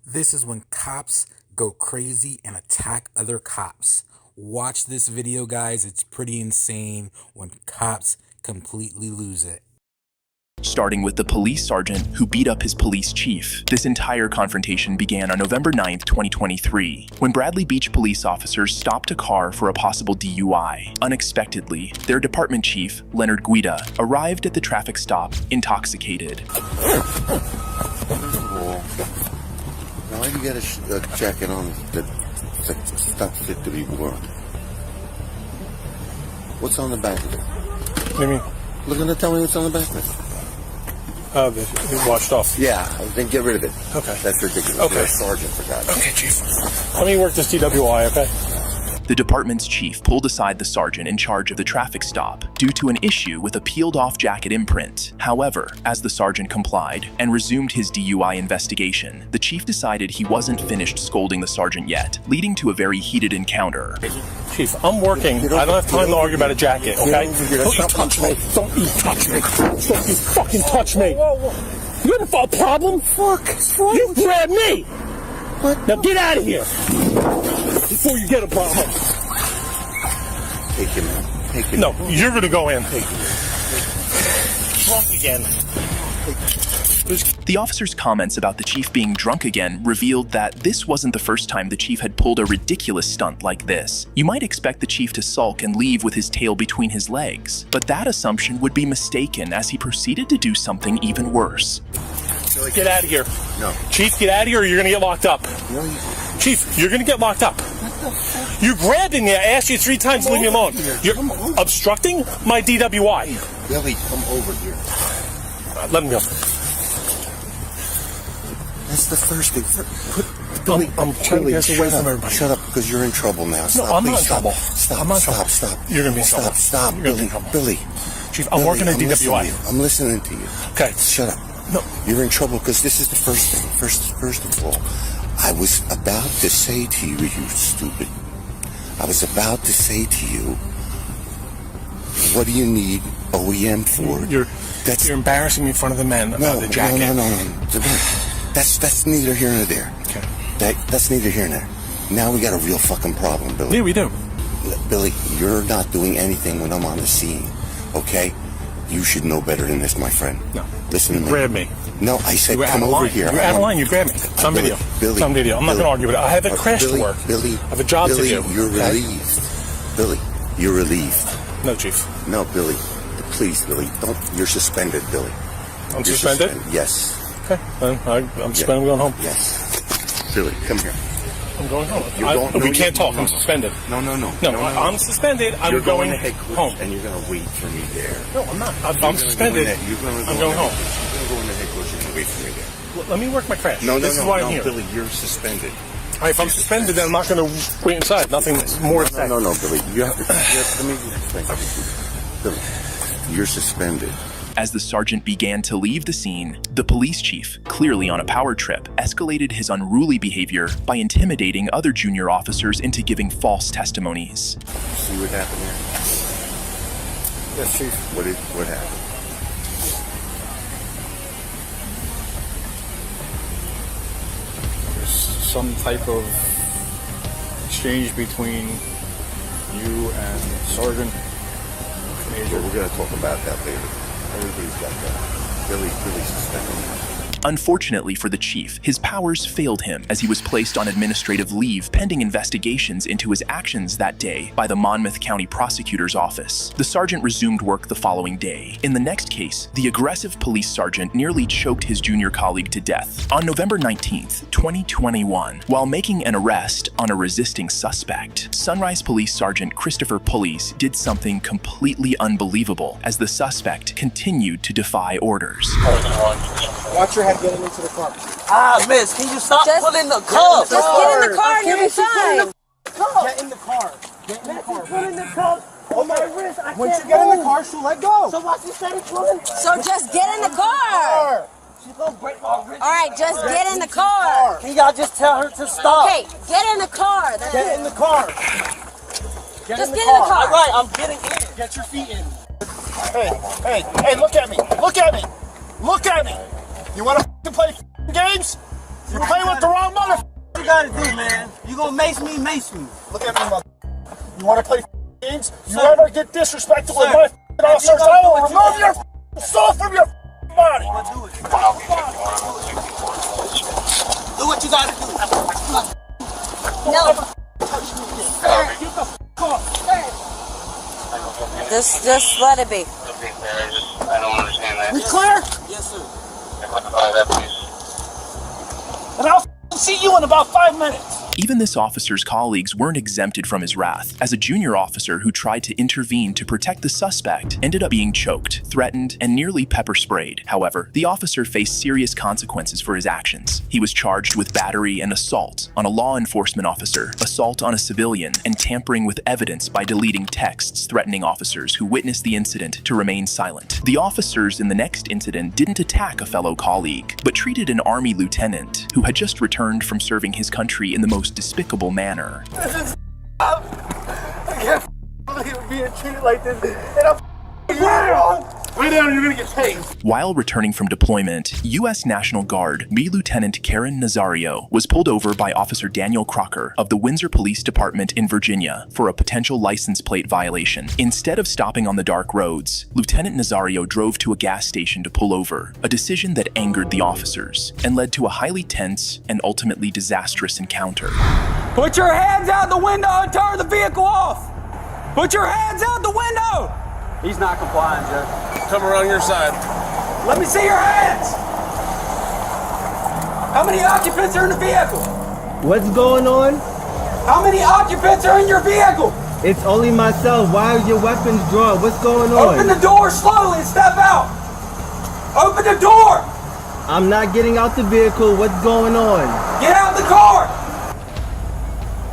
This is when cops go crazy and attack other cops. Watch this video, guys. It's pretty insane when cops completely lose it. Starting with the police sergeant who beat up his police chief. This entire confrontation began on November 9th, 2023, when Bradley Beach police officers stopped a car for a possible DUI. Unexpectedly, their department chief, Leonard Guida, arrived at the traffic stop intoxicated. Why do you get a jacket on that's not fit to be worn? What's on the back of it? What do you mean? Look at it, tell me what's on the back of it. Oh, it washed off. Yeah, then get rid of it. Okay. That's ridiculous. Okay. You're a sergeant, for God's sake. Okay, Chief. Let me work this DWI, okay? The department's chief pulled aside the sergeant in charge of the traffic stop due to an issue with a peeled-off jacket imprint. However, as the sergeant complied and resumed his DUI investigation, the chief decided he wasn't finished scolding the sergeant yet, leading to a very heated encounter. Chief, I'm working. I don't have time to argue about a jacket, okay? Don't you touch me. Don't you touch me. Don't you fucking touch me. You have a problem? Fuck. You grabbed me. What? Now get out of here before you get a problem. Take him in. Take him in. No, you're going to go in. Take him in. Drunk again. The officer's comments about the chief being drunk again revealed that this wasn't the first time the chief had pulled a ridiculous stunt like this. You might expect the chief to sulk and leave with his tail between his legs, but that assumption would be mistaken as he proceeded to do something even worse. Get out of here. No. Chief, get out of here or you're going to get locked up. No, Chief, you're going to get locked up. You grabbed me. I asked you 3 times to leave me alone. You're obstructing my DWI. Billy, come over here. Let him go. That's the first thing. Billy, I'm trying to get away from everybody. Shut up, because you're in trouble now. Stop, I'm please, not in trouble. Stop, I'm not in stop, trouble. stop. You're going to be in trouble. Stop, You're gonna be Billy, in trouble. Billy. Chief, I'm working at DWI. I'm listening to you. Okay. Shut up. No. You're in trouble because this is the first thing. First of all, I was about to say to you, you stupid. I was about to say to you, what do you need OEM for? You're embarrassing me in front of the men about the jacket. No. That's neither here nor there. Okay. That's neither here nor there. Now we got a real fucking problem, Billy. Yeah, we do. Billy, you're not doing anything when I'm on the scene, okay? You should know better than this, my friend. No. Listen to me. Grab me. No, I said come over here. You're out of line. You grabbed me. It's on video. Billy. It's on video. I'm not going to argue with it. I have a crash to work. Billy. I have a job to do. You're relieved. Billy, you're relieved. No, Chief. No, Billy. Please, Billy, don't. You're suspended, Billy. I'm suspended? Yes. Okay. I'm suspended. I'm going home. Yes. Billy, come here. I'm going home. We can't talk. I'm suspended. No. I'm suspended. I'm going home. And you're going to wait for me there. No, I'm not. I'm suspended. I'm going home. You're going to go in the headquarters. You're going to wait for me there. Let me work my crash. This is why I'm here. Billy, you're suspended. All right, if I'm suspended, then I'm not going to wait inside. Nothing more to say. No, Billy. Let me explain. Billy, you're suspended. As the sergeant began to leave the scene, the police chief, clearly on a power trip, escalated his unruly behavior by intimidating other junior officers into giving false testimonies. See what happened here? Yes, Chief. What happened? There's some type of exchange between you and Sergeant Major. We're going to talk about that later. Everybody's got that. Billy's suspended. Unfortunately for the chief, his powers failed him as he was placed on administrative leave pending investigations into his actions that day by the Monmouth County Prosecutor's Office. The sergeant resumed work the following day. In the next case, the aggressive police sergeant nearly choked his junior colleague to death. On November 19th, 2021, while making an arrest on a resisting suspect, Sunrise Police Sergeant Christopher Pulleys did something completely unbelievable as the suspect continued to defy orders. Watch your head getting into the car. Miss, can you stop pulling the cuffs? Just get in the car and you'll be fine. Get in the car. Get in the car. Pulling the cuffs on my wrist. I Once can't you get in the move. car, she'll let go. So why she started pulling? So just get in the car. She's gonna break my wrist. All right, just get in the car. Can y'all just tell her to stop? Okay, get in the car. That's Get it. in the car. Just get in the car. All right, I'm getting in. Get your feet in. Hey, look at me. Look at me. Look at me. You want to play games? You're playing with the wrong gotta do, man. You gonna mace me, mace me. Look at me, mother. You wanna play games? You ever get disrespectful with my officers, I will remove your soul from your body. Do it. Do what you gotta do. No. Just let it be. I don't understand that. We clear? Yes, sir. And I'll see you in about 5 minutes. Even this officer's colleagues weren't exempted from his wrath, as a junior officer who tried to intervene to protect the suspect ended up being choked, threatened, and nearly pepper sprayed. However, the officer faced serious consequences for his actions. He was charged with battery and assault on a law enforcement officer, assault on a civilian, and tampering with evidence by deleting texts threatening officers who witnessed the incident to remain silent. The officers in the next incident didn't attack a fellow colleague, but treated an Army lieutenant who had just returned from serving his country in the most despicable manner. I can't believe being treated like this. And I'm wrong. Lay down, you're gonna get tased. While returning from deployment, U.S. National Guard Lieutenant Karen Nazario was pulled over by Officer Daniel Crocker of the Windsor Police Department in Virginia for a potential license plate violation. Instead of stopping on the dark roads, Lieutenant Nazario drove to a gas station to pull over, a decision that angered the officers and led to a highly tense and ultimately disastrous encounter. Put your hands out the window and turn the vehicle off! Put your hands out the window! He's not complying, Judge. Come around your side. Let me see your hands! How many occupants are in the vehicle? What's going on? How many occupants are in your vehicle? It's only myself. Why are your weapons drawn? What's going on? Open the door slowly and step out! Open the door! I'm not getting out the vehicle. What's going on? Get out the car!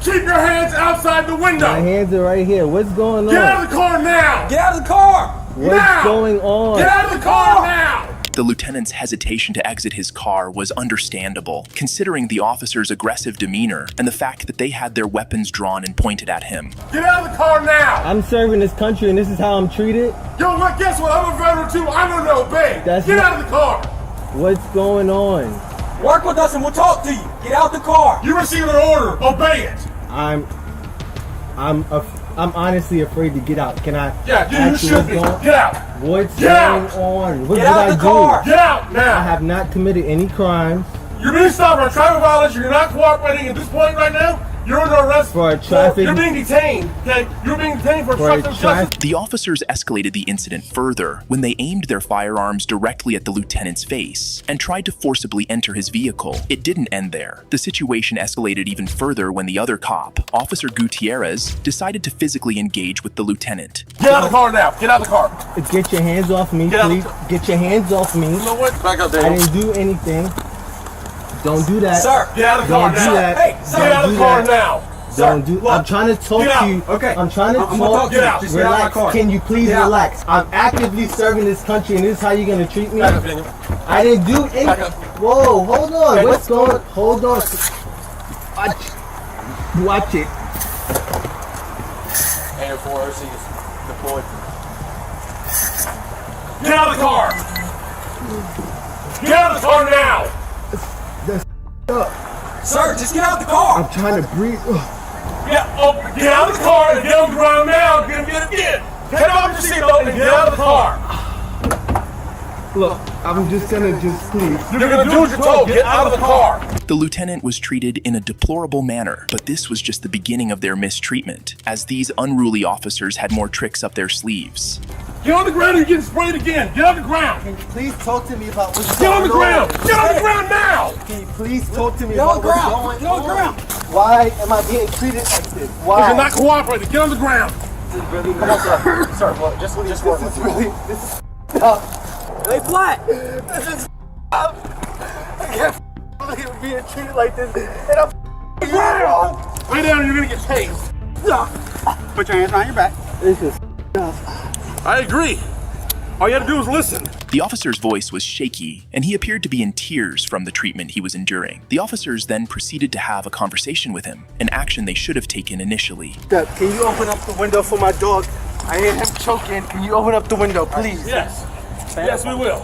Keep your hands outside the window. My hands are right here. What's going on? Get out of the car now. Get out of the car! What's going on? Get out of the car now. The lieutenant's hesitation to exit his car was understandable, considering the officer's aggressive demeanor and the fact that they had their weapons drawn and pointed at him. Get out of the car now. I'm serving this country and this is how I'm treated? Yo, look, guess what? I'm a veteran too. I'm gonna obey. Get out of the car. What's going on? Work with us and we'll talk to you. Get out the car. You received an order. Obey it. I'm honestly afraid to get out. Can I? Yeah, you should be. Get out. What's going on? What did I do? Get out now. I have not committed any crimes. You're being stopped for traffic violation. You're not cooperating at this point right now. You're under arrest for a traffic. You're being detained. Okay, you're being detained for obstruction of justice. The officers escalated the incident further when they aimed their firearms directly at the lieutenant's face and tried to forcibly enter his vehicle. It didn't end there. The situation escalated even further when the other cop, Officer Gutierrez, decided to physically engage with the lieutenant. Get out of the car now. Get out of the car. Get your hands off me, please. Get your hands off me. You know what? Back up there. I didn't do anything. Don't do that. Sir, get out of the car now. Don't do that. Hey, sir, get out of the car now. Don't do. I'm trying to talk to you. Okay. I'm trying to talk. Get out. Just get out of my car. Can you please relax? I'm actively serving this country, and this is how you're gonna treat me. Back up, Daniel. I didn't do anything. Whoa, hold on. What's going on? Hold on. Watch it. And 4 OC is deployed. Get out of the car. Get out of the car now. Sir, just get out the car. I'm trying to breathe. Yeah, get out of the car and get on the ground now. Get it. Take off your seatbelt and get out of the car. Look, I'm just gonna please. You're gonna do what you're told. Get out of the car. The lieutenant was treated in a deplorable manner, but this was just the beginning of their mistreatment, as these unruly officers had more tricks up their sleeves. Get on the ground or you're getting sprayed again. Get on the ground. Can you please talk to me about what's Get going on the ground. on? Get on the ground now. Can you please talk to me Get on about the what's ground. going Get on the ground. Why am I being treated like this? Why? You're not cooperating. Get on the ground. Come on, sir. Sir, look, just leave this work with you. This is tough. Lay flat. This is I can't believe being treated like this. And I'm wrong. Lay down and you're gonna get tased. Put your hands behind your back. This is tough. I agree. All you had to do was listen. The officer's voice was shaky, and he appeared to be in tears from the treatment he was enduring. The officers then proceeded to have a conversation with him, an action they should have taken initially. Can you open up the window for my dog? I hear him choking. Can you open up the window, please? Yes. Yes, we will.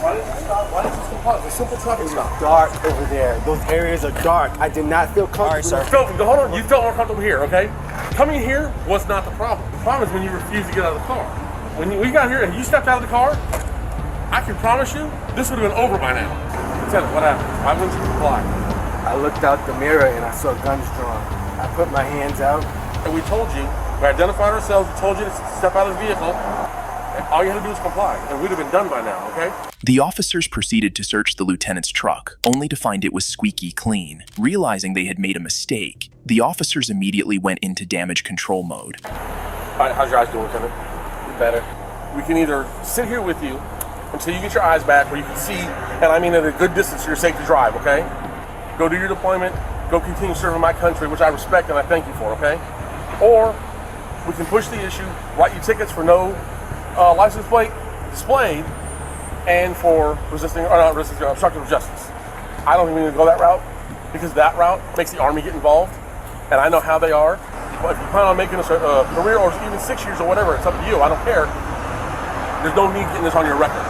Why did you stop? Why did you comply? It's a simple traffic stop. Dark over there. Those areas are dark. I did not feel comfortable. All right, sir. Hold on. You felt more comfortable here, okay? Coming here was not the problem. The problem is when you refuse to get out of the car. When we got here and you stepped out of the car, I can promise you this would have been over by now. Lieutenant, what happened? Why wouldn't you comply? I looked out the mirror and I saw guns drawn. I put my hands out. And we told you, we identified ourselves, we told you to step out of the vehicle. And all you had to do was comply, and we'd have been done by now, okay? The officers proceeded to search the lieutenant's truck, only to find it was squeaky clean. Realizing they had made a mistake, the officers immediately went into damage control mode. All right, how's your eyes doing, Lieutenant? Better. We can either sit here with you until you get your eyes back where you can see, and I mean at a good distance, you're safe to drive, okay? Go do your deployment, go continue serving my country, which I respect and I thank you for, okay? Or we can push the issue, write you tickets for no license plate displayed and for obstructive of justice. I don't think we need to go that route because that route makes the Army get involved, and I know how they are. But if you plan on making this a career or even 6 years or whatever, it's up to you. I don't care. There's no need getting this on your record.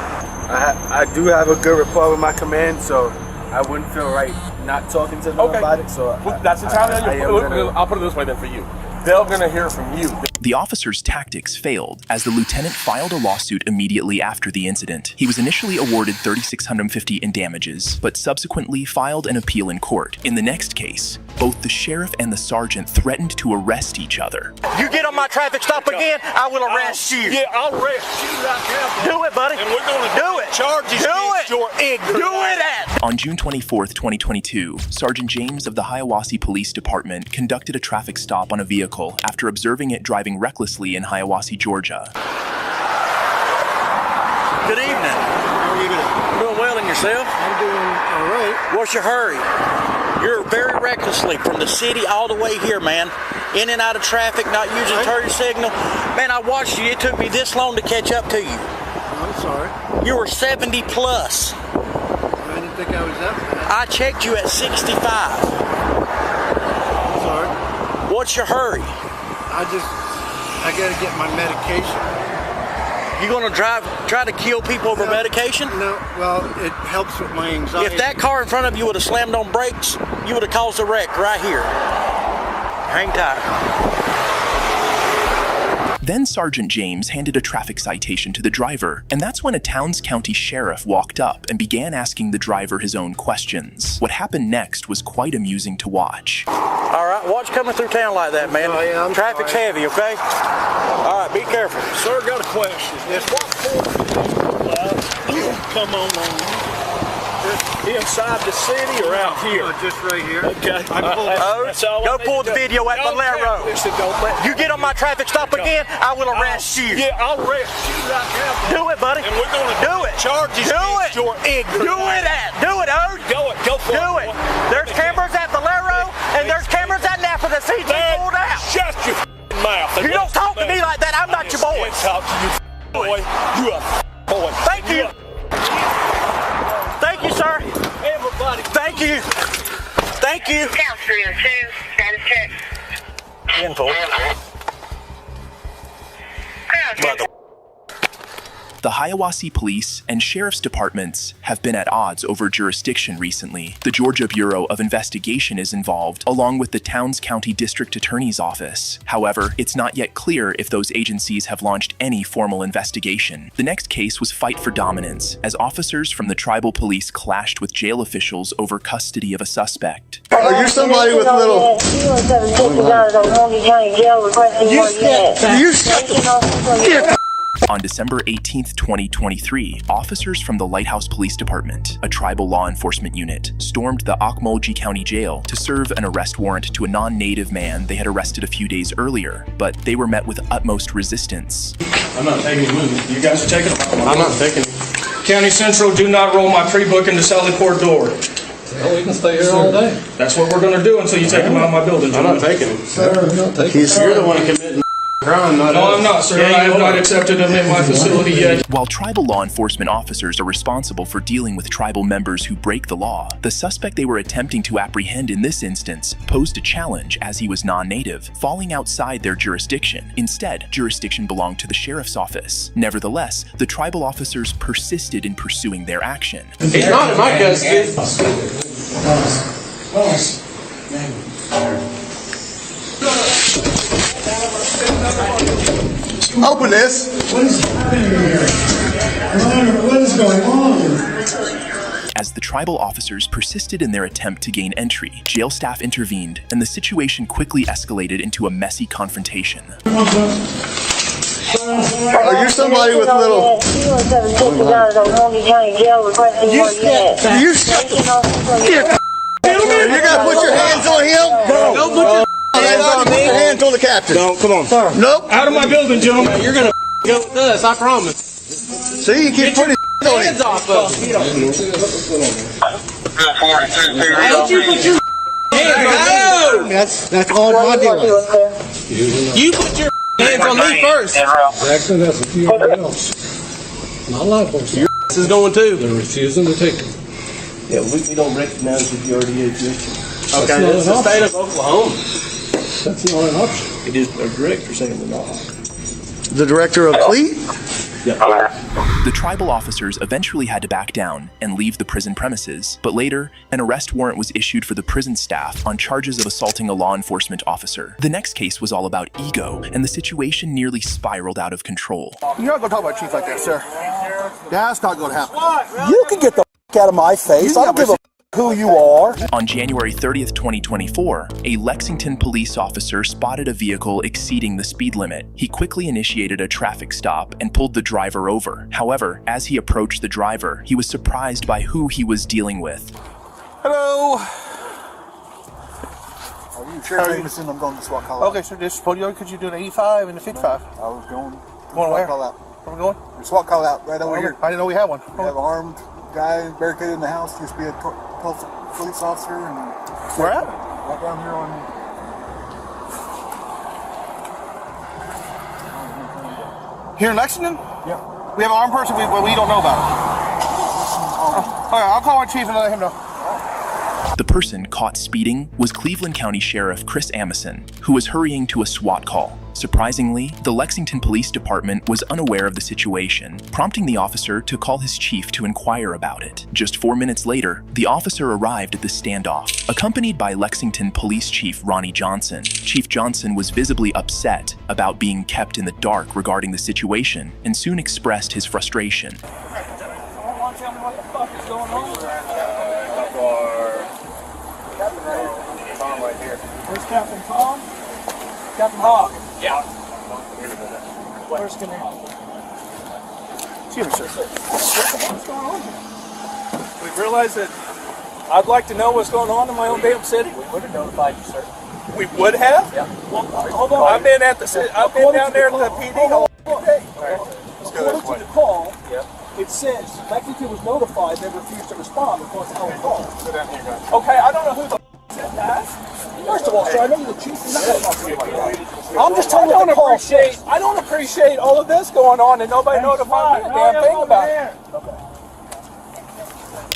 I do have a good rapport with my command, so I wouldn't feel right not talking to them about it. So that's entirely on you. I'll put it this way then for you. They're going to hear from you. The officer's tactics failed, as the lieutenant filed a lawsuit immediately after the incident. He was initially awarded $3,650 in damages, but subsequently filed an appeal in court. In the next case, both the sheriff and the sergeant threatened to arrest each other. You get on my traffic stop again, I will arrest you. Yeah, I'll arrest you right now. Do it, buddy. And we're going to do it. Charges against your ignorance. Do it. On June 24th, 2022, Sergeant James of the Hiawassee Police Department conducted a traffic stop on a vehicle after observing it driving recklessly in Hiawassee, Georgia. Good evening. How are you doing? Doing well in yourself? I'm doing all right. What's your hurry? You're very recklessly from the city all the way here, man. In and out of traffic, not using turn signal. Man, I watched you. It took me this long to catch up to you. I'm sorry. You were 70 plus. I didn't think I was that bad. I checked you at 65. I'm sorry. What's your hurry? I gotta get my medication. You gonna try to kill people over medication? No, well, it helps with my anxiety. If that car in front of you would have slammed on brakes, you would have caused a wreck right here. Hang tight. Then Sergeant James handed a traffic citation to the driver, and that's when a Towns County sheriff walked up and began asking the driver his own questions. What happened next was quite amusing to watch. All right, watch coming through town like that, man. Traffic's heavy, okay? All right, be careful. Sir, got a question. Yes, Come on. Inside the city or out here? Just right here. Okay. Go pull the video at Valero. You get on my traffic stop again, I will arrest you. Yeah, I'll arrest you right now. Do it, buddy. And we're going to do it. Charges against your ignorance. Do it, Ode. Go for it. Do it. There's cameras at Valero, and there's cameras at Napa that see you pulled out. Shut your mouth. You don't talk to me like that. I'm not your boy. Talk to you, boy. You a boy. Thank you. Thank you, sir. Everybody. Thank you. Thank you. Count 302, status check. Info. Mother. The Hiawassee Police and Sheriff's Departments have been at odds over jurisdiction recently. The Georgia Bureau of Investigation is involved, along with the Towns County District Attorney's Office. However, it's not yet clear if those agencies have launched any formal investigation. The next case was Fight for Dominance, as officers from the tribal police clashed with jail officials over custody of a suspect. Are you somebody with little... On December 18th, 2023, officers from the Lighthouse Police Department, a tribal law enforcement unit, stormed the Okmulgee County Jail to serve an arrest warrant to a non-native man they had arrested a few days earlier, but they were met with utmost resistance. I'm not taking it with me. You guys are taking it. I'm not taking it. County Central, do not roll my pre-book into Sally Port door. Well, we can stay here all day. That's what we're going to do until you take him out of my building. I'm not taking it. Sir, You're the one committing. No, I'm not, sir. I have not accepted them in my facility yet. While tribal law enforcement officers are responsible for dealing with tribal members who break the law, the suspect they were attempting to apprehend in this instance posed a challenge as he was non-native, falling outside their jurisdiction. Instead, jurisdiction belonged to the sheriff's office. Nevertheless, the tribal officers persisted in pursuing their action. He's not in my custody. Open this. What is happening here? What is going on? As the tribal officers persisted in their attempt to gain entry, jail staff intervened, and the situation quickly escalated into a messy confrontation. Are you somebody with little... You're gonna put your hands on him? No. Don't put your hands on me. Put your hands on the captain. No, come on. Sir. Nope. Out of my building, gentlemen. You're gonna go with us, I promise. See, you keep putting hands off of him. Don't you put your hands on. That's all my deal. You put your hands on me first. Jackson, that's a few else. Not a lot of folks. Your ass is going too. They're refusing to take it. Yeah, we don't recognize that you already exist. Okay, it's the state of Oklahoma. That's not an option. It is a director saying we're not. The director of fleet? The tribal officers eventually had to back down and leave the prison premises, but later, an arrest warrant was issued for the prison staff on charges of assaulting a law enforcement officer. The next case was all about ego, and the situation nearly spiraled out of control. You're not going to talk about chief like that, sir. That's not going to happen. You can get the out of my face. I don't give a who you are. On January 30th, 2024, a Lexington police officer spotted a vehicle exceeding the speed limit. He quickly initiated a traffic stop and pulled the driver over. However, as he approached the driver, he was surprised by who he was dealing with. Hello. Are you sure I'm going to SWAT call out? Okay, sir, this is Podio. Could you do an 85 and a 55? I was going. Going where? Call out. Where we going? The SWAT call out right over here. I didn't know we had one. We have an armed guy barricaded in the house. Used to be a police officer. And where at? Right down here on. Here in Lexington? Yeah. We have an armed person we don't know about. All right, I'll call our chief and let him know. The person caught speeding was Cleveland County Sheriff Chris Amison, who was hurrying to a SWAT call. Surprisingly, the Lexington Police Department was unaware of the situation, prompting the officer to call his chief to inquire about it. Just 4 minutes later, the officer arrived at the standoff, accompanied by Lexington Police Chief Ronnie Johnson. Chief Johnson was visibly upset about being kept in the dark regarding the situation and soon expressed his frustration. Someone tell me what the fuck is going on? Tom right here. Where's Captain Tom? Captain Hawk. Yeah. Where's Canal? Excuse me, sir. What's going on here? We realized that I'd like to know what's going on in my own damn city. We would have notified you, sir. We would have? Yeah. Well, hold on. I've been down there at the PD all day. According to the call, it says Lexington was notified, they refused to respond because of our call. Sit down here, guys. Okay, I don't know who the said that. First of all, sir, I know you're the chief. I'm just telling you the call. I don't appreciate all of this going on and nobody notified me a damn thing about it.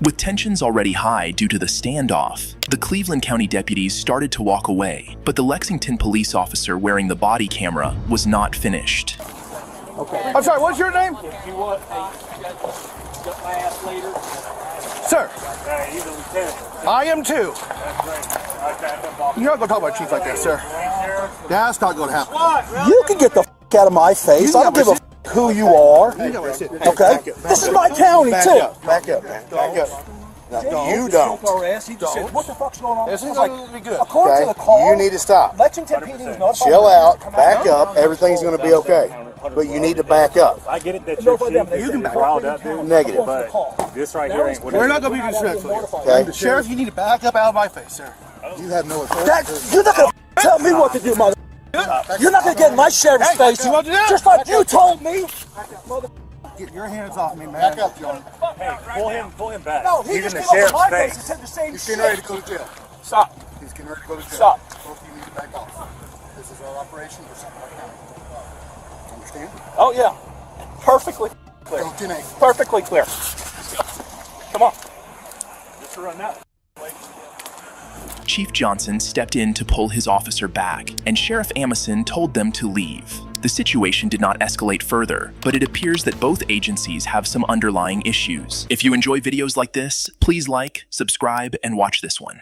With tensions already high due to the standoff, the Cleveland County deputies started to walk away, but the Lexington police officer wearing the body camera was not finished. Okay. I'm sorry, what's your name? If you want, got my ass later. Sir. I am too. You're not going to talk about chief like that, sir. That's not going to happen. You can get the out of my face. I don't give a who you are. Okay? This is my county, too. Back up. No, you don't. What the fuck's going on? This is going to be good. According to the call, You need to stop. Lexington PD is not. Chill out. Back up. Everything's going to be okay. But you need to back up. I get it that you can back up. Negative. But this right here ain't what We're not going to be disrespectful. Okay. Sheriff, you need to back up out of my face, sir. You have no authority. You're not going to tell me what to do, mother. You're not going to get in my sheriff's face. Just like you told me. Get your hands off me, man. Back up, John. Hey, pull him back. No, he He's just in the came up to sheriff's my face and face. said the same He's shit. getting ready to go to jail. Stop. He's getting ready to go to jail. Stop. Both of you need to back off. This is our operation for Sumter County. Understand? Oh, yeah. Perfectly clear. Go 10-8. Perfectly clear. Come on. Just run that. Chief Johnson stepped in to pull his officer back, and Sheriff Amison told them to leave. The situation did not escalate further, but it appears that both agencies have some underlying issues. If you enjoy videos like this, please like, subscribe, and watch this one.